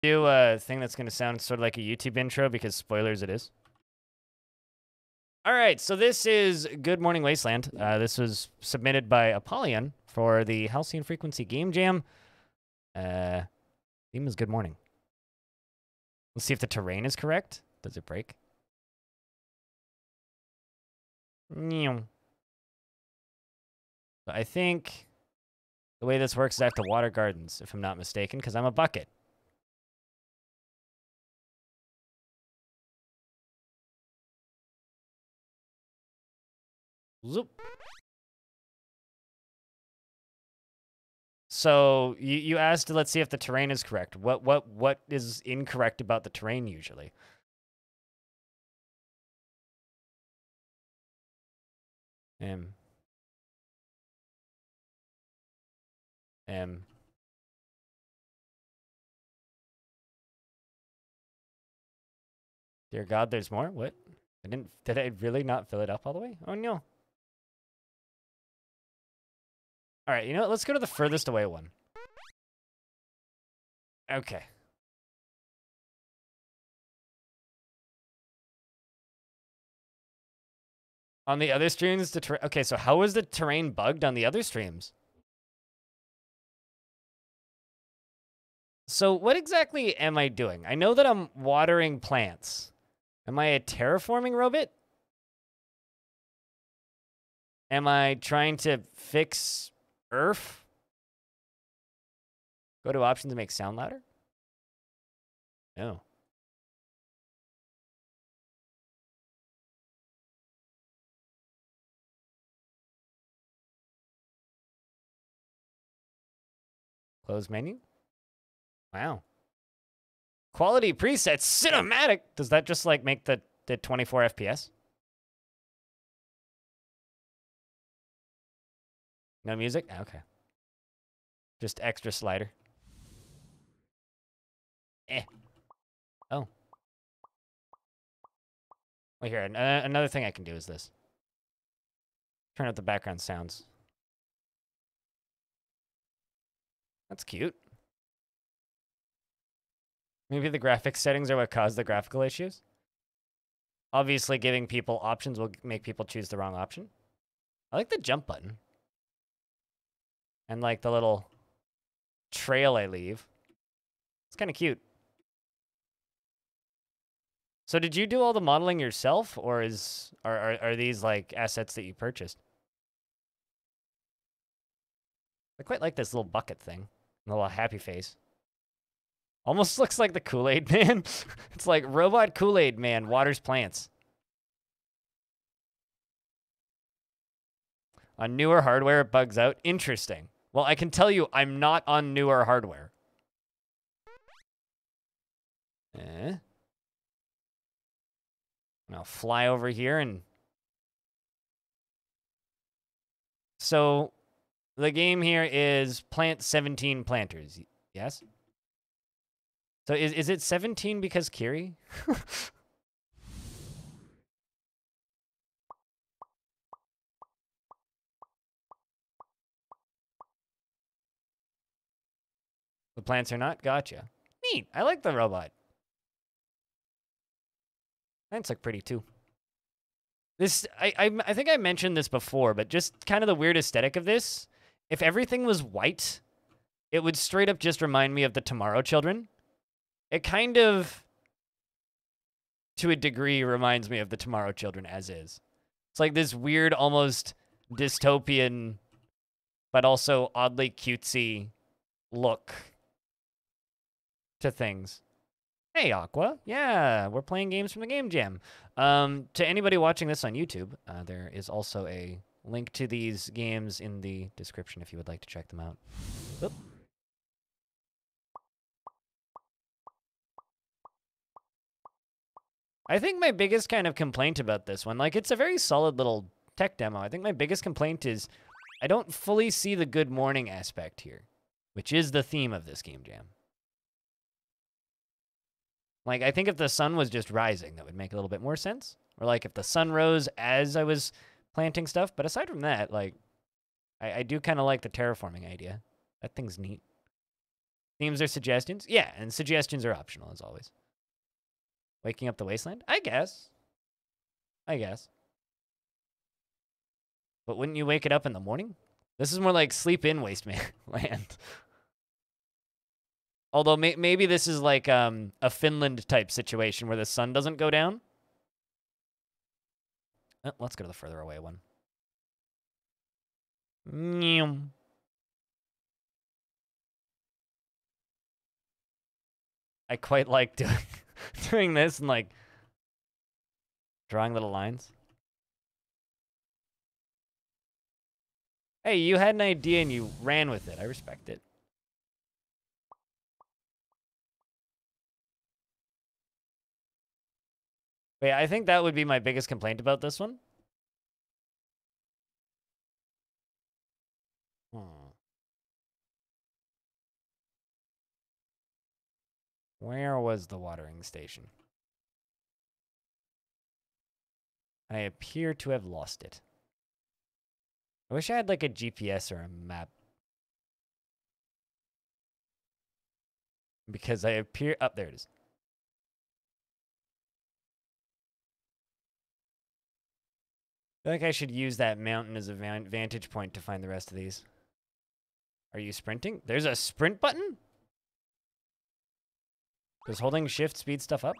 Do a thing that's going to sound sort of like a YouTube intro because spoilers it is. All right, so this is Good Morning Wasteland. This was submitted by Apollyon for the Halcyon Frequency Game Jam. Theme is Good Morning. Let's see if the terrain is correct. Does it break? I think the way this works is I have to water gardens, if I'm not mistaken, because I'm a bucket. Zoop. So you asked, let's see if the terrain is correct. What is incorrect about the terrain usually? Dear God, there's more? What? Did I really not fill it up all the way? Oh no. All right, you know what? Let's go to the furthest away one. Okay. On the other streams, okay, so how is the terrain bugged on the other streams? So what exactly am I doing? I know that I'm watering plants. Am I a terraforming robot? Am I trying to fix Earth? Go to options to make sound louder? No. Close menu? Wow. Quality presets, cinematic. Does that just like make the 24 FPS? No music? Okay. Just extra slider. Oh. Wait here, another thing I can do is this. Turn up the background sounds. That's cute. Maybe the graphics settings are what caused the graphical issues. Obviously, giving people options will make people choose the wrong option. I like the jump button. And like the little trail I leave. It's kind of cute. So did you do all the modeling yourself, or are these like assets that you purchased? I quite like this little bucket thing. The little happy face. Almost looks like the Kool-Aid Man. It's like robot Kool-Aid Man waters plants. On newer hardware, it bugs out. Interesting. Well, I can tell you I'm not on newer hardware. I'll fly over here and... So, the game here is plant 17 planters. Yes? So is it 17 because Kiri? The plants are not? Gotcha. Neat. I like the robot. Plants look pretty too. This, I think I mentioned this before, but just kind of the weird aesthetic of this. If everything was white, it would straight up just remind me of the Tomorrow Children. It kind of, to a degree, reminds me of the Tomorrow Children as is. It's like this weird, almost dystopian, but also oddly cutesy look to things. Hey, Aqua. Yeah, we're playing games from the Game Jam. To anybody watching this on YouTube, there is also a link to these games in the description if you would like to check them out. Oop. I think my biggest kind of complaint about this one, like, it's a very solid little tech demo. I think my biggest complaint is I don't fully see the good morning aspect here, which is the theme of this Game Jam. Like, I think if the sun was just rising, that would make a little bit more sense. Or, like, if the sun rose as I was planting stuff. But aside from that, like, I do kind of like the terraforming idea. That thing's neat. Themes are suggestions? Yeah, and suggestions are optional, as always. Waking up the Wasteland? I guess. But wouldn't you wake it up in the morning? This is more like sleep in Wasteland. Although maybe this is like a Finland type situation where the sun doesn't go down. Let's go to the further away one. I quite like doing this and like drawing little lines. Hey, you had an idea and you ran with it. I respect it. Wait, I think that would be my biggest complaint about this one. Where was the watering station? I appear to have lost it. I wish I had like a GPS or a map. Because I appear... Oh, there it is. I think I should use that mountain as a vantage point to find the rest of these. Are you sprinting? There's a sprint button? Does holding shift speed stuff up?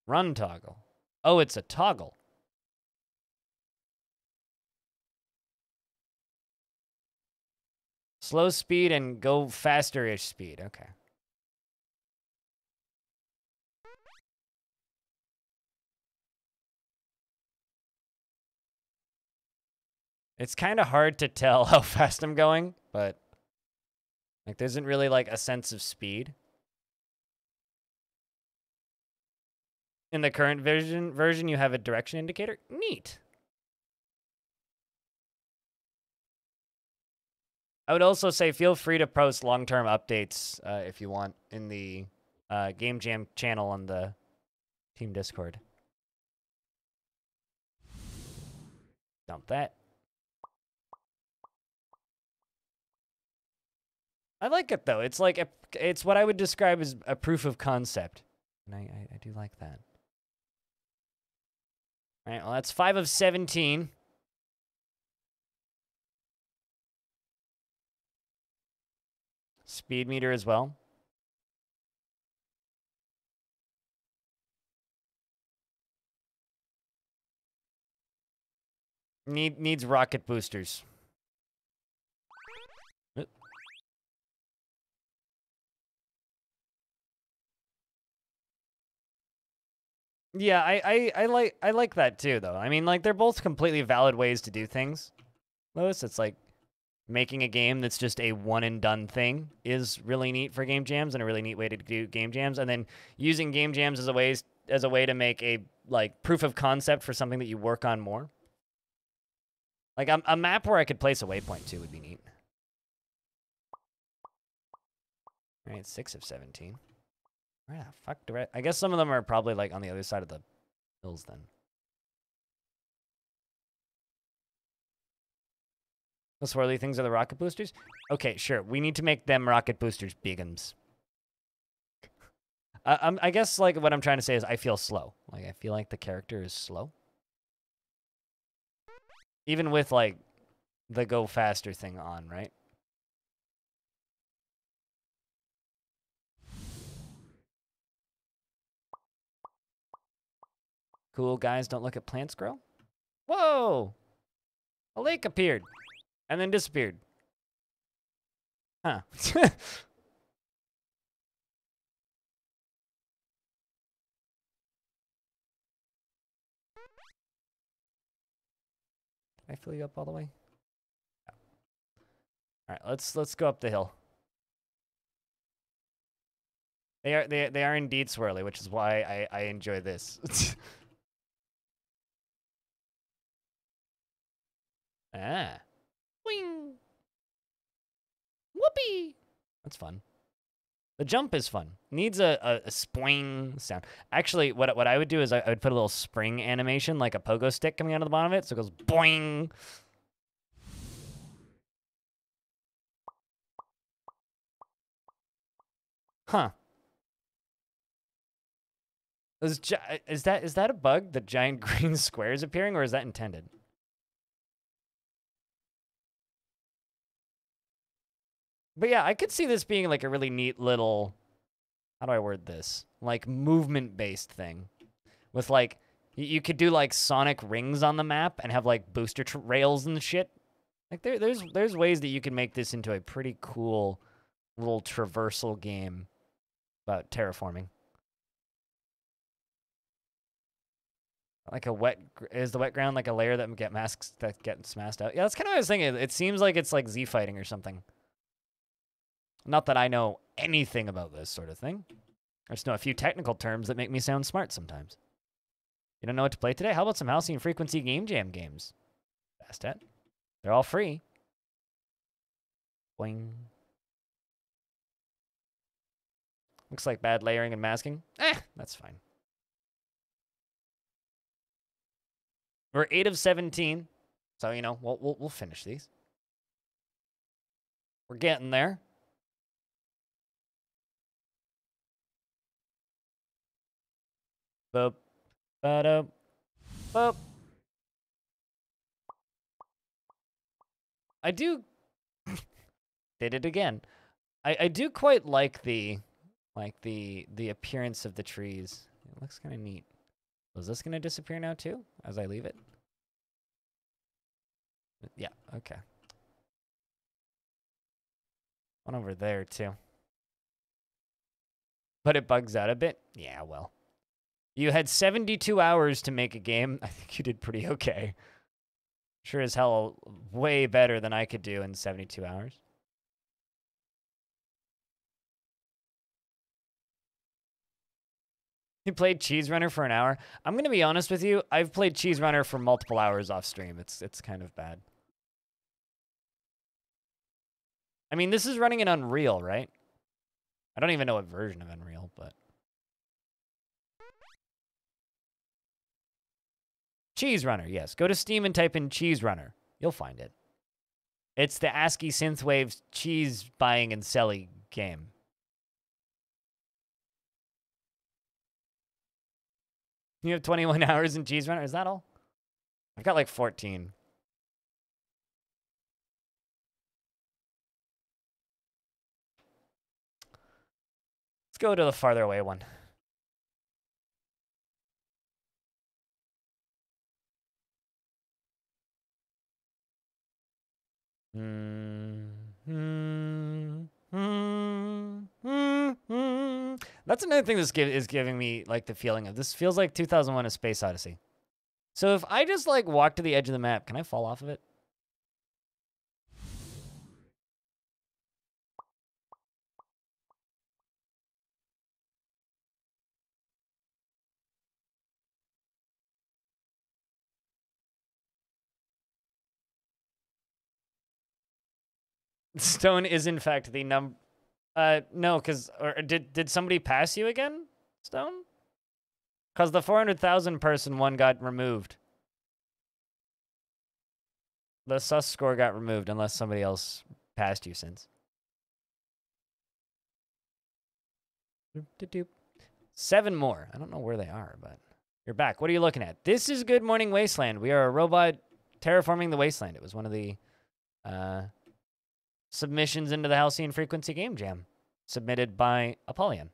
Run toggle. Oh, it's a toggle. Slow speed and go faster-ish speed. Okay. It's kind of hard to tell how fast I'm going, but like there isn't really like a sense of speed. In the current version, you have a direction indicator. Neat. I would also say feel free to post long-term updates if you want in the Game Jam channel on the Team Discord. Dump that. I like it though. It's like it's what I would describe as a proof of concept, and I do like that. All right, well that's 5 of 17. Speed meter as well. Needs rocket boosters. Yeah, I like that too, though. I mean, like they're both completely valid ways to do things. Lewis, it's like making a game that's just a one and done thing is really neat for game jams and a really neat way to do game jams, and then using game jams as a way to make a like proof of concept for something that you work on more. Like a map where I could place a waypoint too would be neat. All right, 6 of 17. Where the fuck do I guess some of them are probably like on the other side of the hills then. The swirly things are the rocket boosters? Okay, sure. We need to make them rocket boosters bigums. I guess like what I'm trying to say is I feel slow. Like I feel like the character is slow. Even with like the go faster thing on, right? Cool guys don't look at plants grow. Whoa! A lake appeared and then disappeared. Huh. Did I fill you up all the way? All right, let's go up the hill. They are indeed swirly, which is why I enjoy this. Ah. Wing. Whoopee. That's fun. The jump is fun. Needs a spring sound. Actually, what I would do is I would put a little spring animation, like a pogo stick coming out of the bottom of it, so it goes boing. Huh. Is that a bug? The giant green squares appearing, or is that intended? But yeah, I could see this being like a really neat little, how do I word this? Like movement-based thing. With like, you could do like sonic rings on the map and have like booster rails and shit. Like there's ways that you can make this into a pretty cool little traversal game about terraforming. Like is the wet ground like a layer that gets smashed out? Yeah, that's kind of what I was thinking. It seems like it's like Z fighting or something. Not that I know anything about this sort of thing. I just know a few technical terms that make me sound smart sometimes. You don't know what to play today? How about some Halcyon Frequency Game Jam games? Bastet. They're all free. Boing. Looks like bad layering and masking. That's fine. We're 8 of 17. So, you know, we'll finish these. We're getting there. Boop. Ba-da. Boop. I do... Did it again. I do quite like the appearance of the trees. It looks kind of neat. Was this going to disappear now too, as I leave it? Yeah, okay. One over there too. But it bugs out a bit? Yeah, well. You had 72 hours to make a game. I think you did pretty okay. Sure as hell way better than I could do in 72 hours. You played Cheese Runner for an hour? I'm going to be honest with you. I've played Cheese Runner for multiple hours off stream. It's kind of bad. I mean, this is running in Unreal, right? I don't even know what version of Unreal, but... Cheese Runner, yes. Go to Steam and type in Cheese Runner. You'll find it. It's the ASCII Synthwave cheese buying and selling game. You have 21 hours in Cheese Runner? Is that all? I've got like 14. Let's go to the farther away one. That's another thing this is giving me like the feeling of. This feels like 2001: A Space Odyssey. So if I just like walk to the edge of the map, can I fall off of it? Stone is in fact the no, because did somebody pass you again, Stone? Because the 400,000 person one got removed. The sus score got removed unless somebody else passed you since. 7 more. I don't know where they are, but you're back. What are you looking at? This is Good Morning Wasteland. We are a robot terraforming the wasteland. It was one of the submissions into the Halcyon Frequency Game Jam, submitted by Apollyon.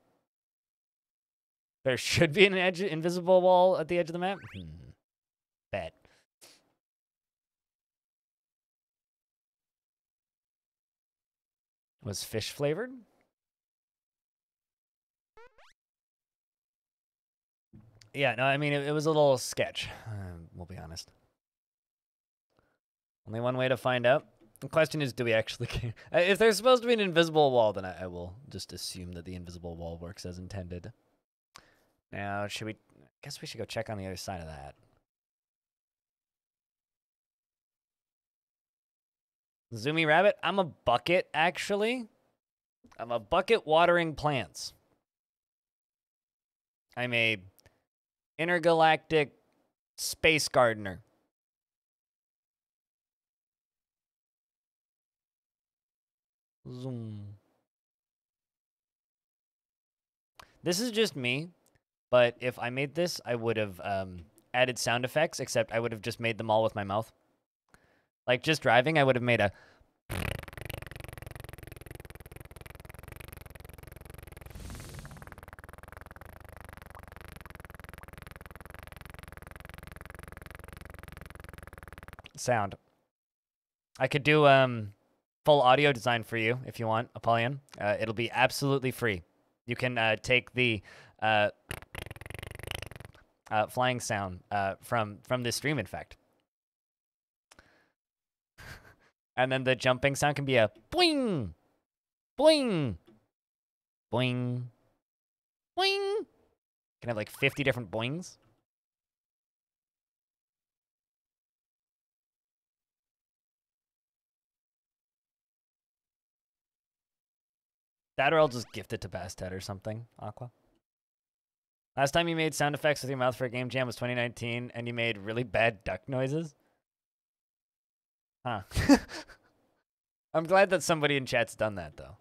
There should be an invisible wall at the edge of the map. Bet. Was fish flavored? Yeah, no, I mean, it was a little sketch, we'll be honest. Only one way to find out. The question is, do we actually care? If there's supposed to be an invisible wall, then I will just assume that the invisible wall works as intended. Now, should we... I guess we should go check on the other side of that. Zoomy Rabbit, I'm a bucket, actually. I'm a bucket watering plants. I'm a intergalactic space gardener. Zoom. This is just me, but if I made this, I would have added sound effects, except I would have just made them all with my mouth. Like, just driving, I would have made a... sound. I could do full audio design for you if you want, Apollyon. It'll be absolutely free. You can take the flying sound from this stream, in fact. And then the jumping sound can be a boing, boing, boing, boing. You can have like 50 different boings. That or I'll just gift it to Bastet or something, Aqua. Last time you made sound effects with your mouth for a game jam was 2019, and you made really bad duck noises? Huh. I'm glad that somebody in chat's done that, though.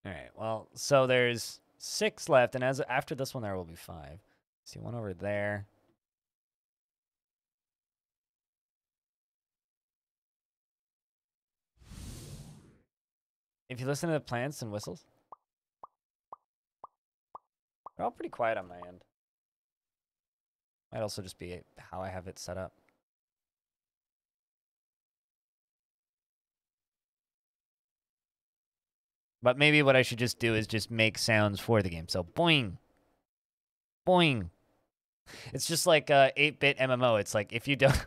All right, well, so there's 6 left, and after this one, there will be 5. See, one over there. If you listen to the plants and whistles, they're all pretty quiet on my end. Might also just be how I have it set up. But maybe what I should just do is just make sounds for the game. So boing, boing. It's just like 8-bit MMO. It's like if you don't...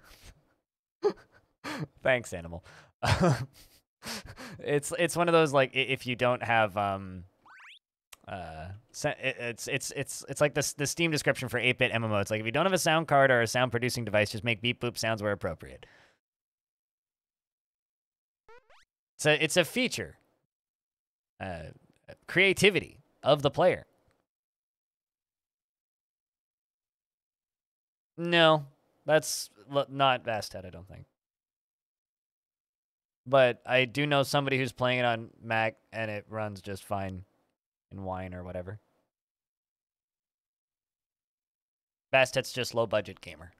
Thanks, Animal. It's one of those like if you don't have it's like the Steam description for 8-bit MMO. It's like if you don't have a sound card or a sound producing device, just make beep boop sounds where appropriate. It's a feature, creativity of the player. No, that's not Vastet, I don't think. But I do know somebody who's playing it on Mac and it runs just fine in Wine or whatever. Vastet's just low budget gamer.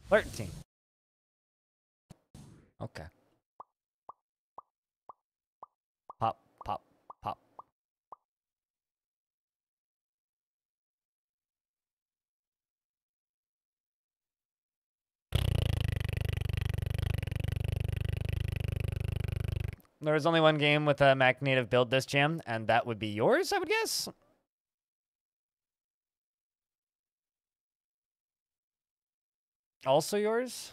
$13. Okay. Pop, pop, pop. There was only one game with a Mac native build this jam, and that would be yours, I would guess. Also yours?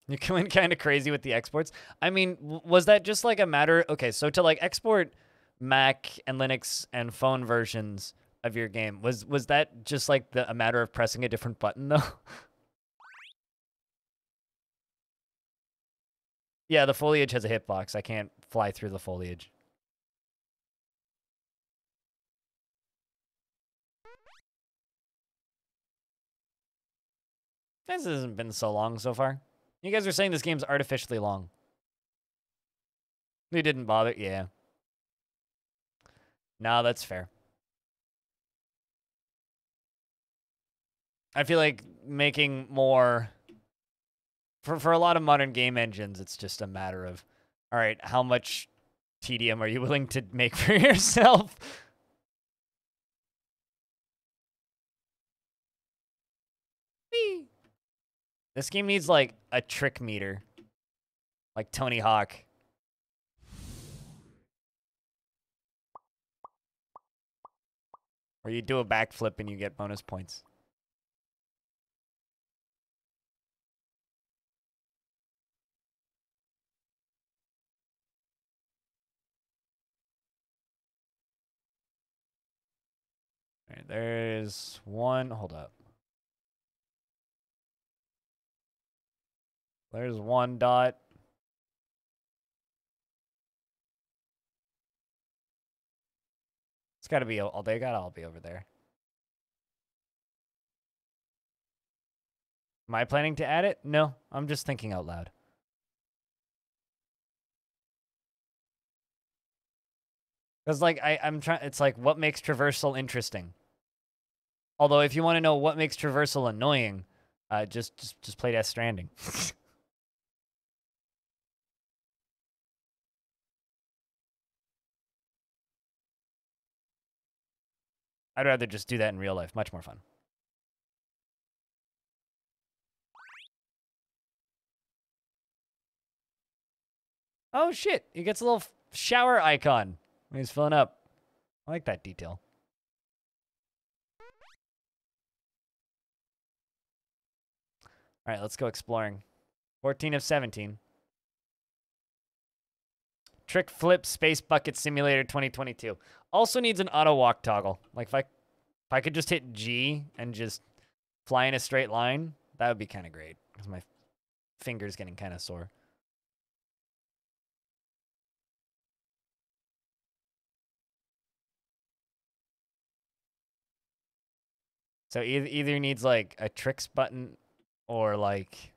You went kind of crazy with the exports. I mean, was that just like a matter... Okay, so to like export Mac and Linux and phone versions of your game, was that just like a matter of pressing a different button, though? Yeah, the foliage has a hitbox. I can't fly through the foliage. This hasn't been so long so far. You guys are saying this game's artificially long. We didn't bother. Yeah. No, that's fair. I feel like making more... For a lot of modern game engines, it's just a matter of, all right, how much tedium are you willing to make for yourself? Whee! This game needs, like, a trick meter. Like Tony Hawk. Where you do a backflip and you get bonus points. All right, there's one. Hold up. There's one dot. It's got to be all. They got to all be over there. Am I planning to add it? No, I'm just thinking out loud. Because, like, I'm trying, it's like, what makes traversal interesting? Although, if you want to know what makes traversal annoying, just play Death Stranding. I'd rather just do that in real life. Much more fun. Oh, shit. He gets a little shower icon when he's filling up. I like that detail. All right, let's go exploring. 14 of 17. Trick Flip Space Bucket Simulator 2022. Also needs an auto walk toggle. Like, if I could just hit G and just fly in a straight line, that would be kind of great. Because my finger's getting kind of sore. So either needs, like, a tricks button or, like,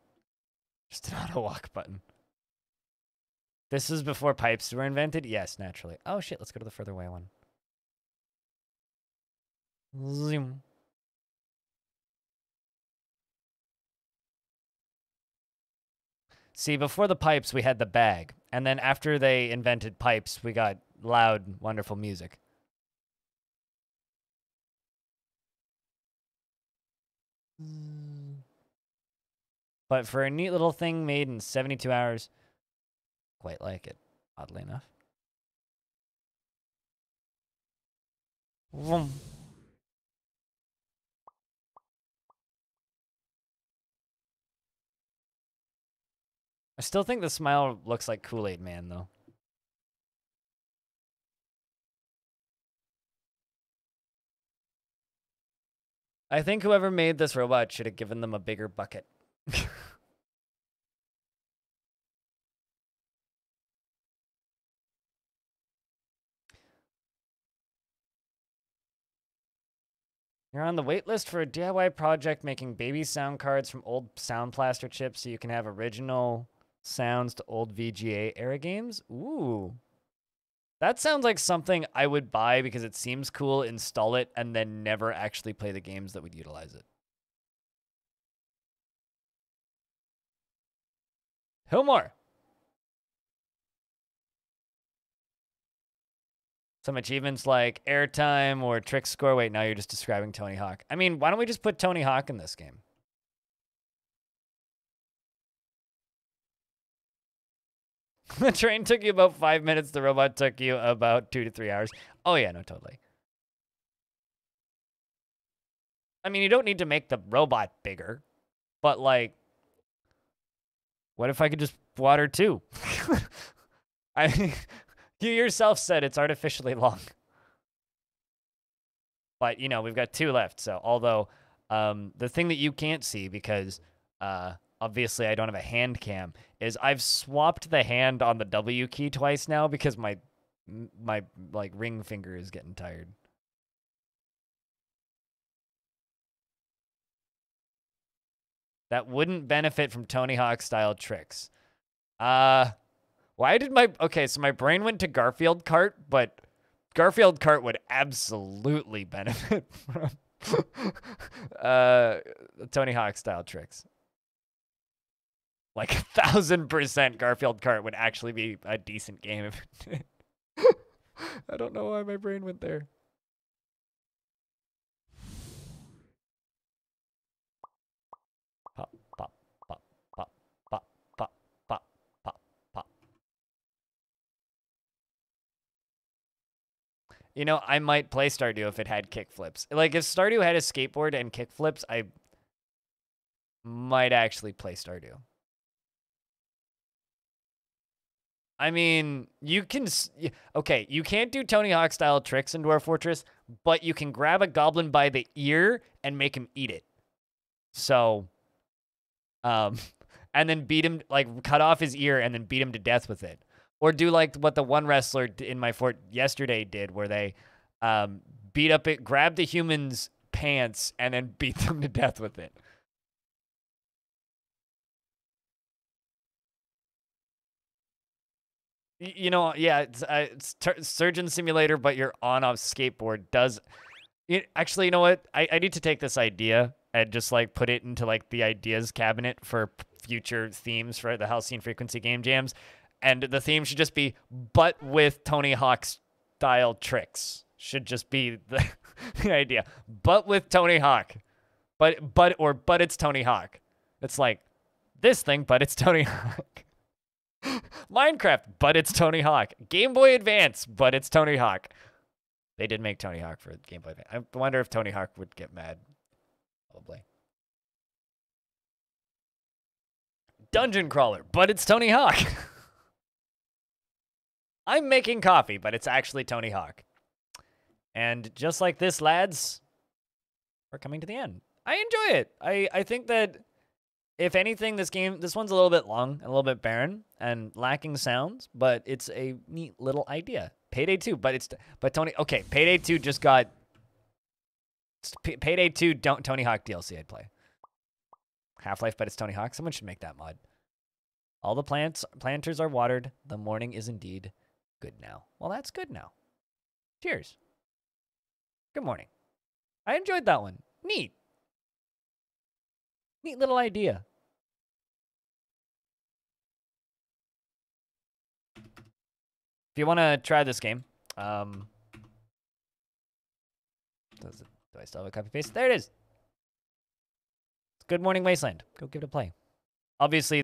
just an auto walk button. This is before pipes were invented? Yes, naturally. Oh, shit. Let's go to the further away one. Zoom. See, before the pipes, we had the bag. And then after they invented pipes, we got loud, wonderful music. But for a neat little thing made in 72 hours, quite like it, oddly enough. Vroom. I still think the smile looks like Kool-Aid Man, though. I think whoever made this robot should have given them a bigger bucket. You're on the wait list for a DIY project making baby sound cards from old sound blaster chips so you can have original sounds to old VGA era games. Ooh. That sounds like something I would buy because it seems cool, install it, and then never actually play the games that would utilize it. Hillmore. Some achievements like airtime or trick score. Wait, now you're just describing Tony Hawk. I mean, why don't we just put Tony Hawk in this game? The train took you about 5 minutes. The robot took you about 2 to 3 hours. Oh, yeah, no, totally. I mean, you don't need to make the robot bigger, but, like, what if I could just water too? You yourself said it's artificially long. But, you know, we've got 2 left. So, although the thing that you can't see because obviously I don't have a hand cam is I've swapped the hand on the W key twice now because my like ring finger is getting tired. That wouldn't benefit from Tony Hawk style tricks. Why did okay, so my brain went to Garfield Kart, but Garfield Kart would absolutely benefit from Tony Hawk style tricks. Like 1,000% Garfield Kart would actually be a decent game if it did. I don't know why my brain went there. Pop, pop, pop, pop, pop, pop, pop, pop, pop. You know, I might play Stardew if it had kickflips. Like, if Stardew had a skateboard and kickflips, I might actually play Stardew. I mean, you can... Okay, you can't do Tony Hawk-style tricks in Dwarf Fortress, but you can grab a goblin by the ear and make him eat it. So, and then beat him, like, cut off his ear and then beat him to death with it. Or do, like, what the one wrestler in my fort yesterday did, where they beat up it, grabbed the human's pants, and then beat them to death with it. You know, yeah, it's Surgeon Simulator, but you're on a skateboard. Actually, you know what? I need to take this idea and just like put it into like the ideas cabinet for future themes for the Halcyon Frequency Game Jams, and the theme should just be "but with Tony Hawk style tricks." Should just be the, the idea, but with Tony Hawk, but it's Tony Hawk. It's like this thing, but it's Tony Hawk. Minecraft, but it's Tony Hawk. Game Boy Advance, but it's Tony Hawk. They did make Tony Hawk for Game Boy Advance. I wonder if Tony Hawk would get mad. Probably. Dungeon Crawler, but it's Tony Hawk. I'm making coffee, but it's actually Tony Hawk. And just like this, lads, we're coming to the end. I enjoy it. I think that if anything, this one's a little bit long and a little bit barren and lacking sounds, but it's a neat little idea. Payday 2, but Tony, okay, Payday 2 just got, Payday 2 Tony Hawk DLC I'd play. Half-Life, but it's Tony Hawk. Someone should make that mod. All the planters are watered. The morning is indeed good now. Well, that's good now. Cheers. Good morning. I enjoyed that one. Neat. Neat little idea. If you want to try this game, do I still have a copy paste? There it is. It's Good Morning Wasteland. Go give it a play. Obviously,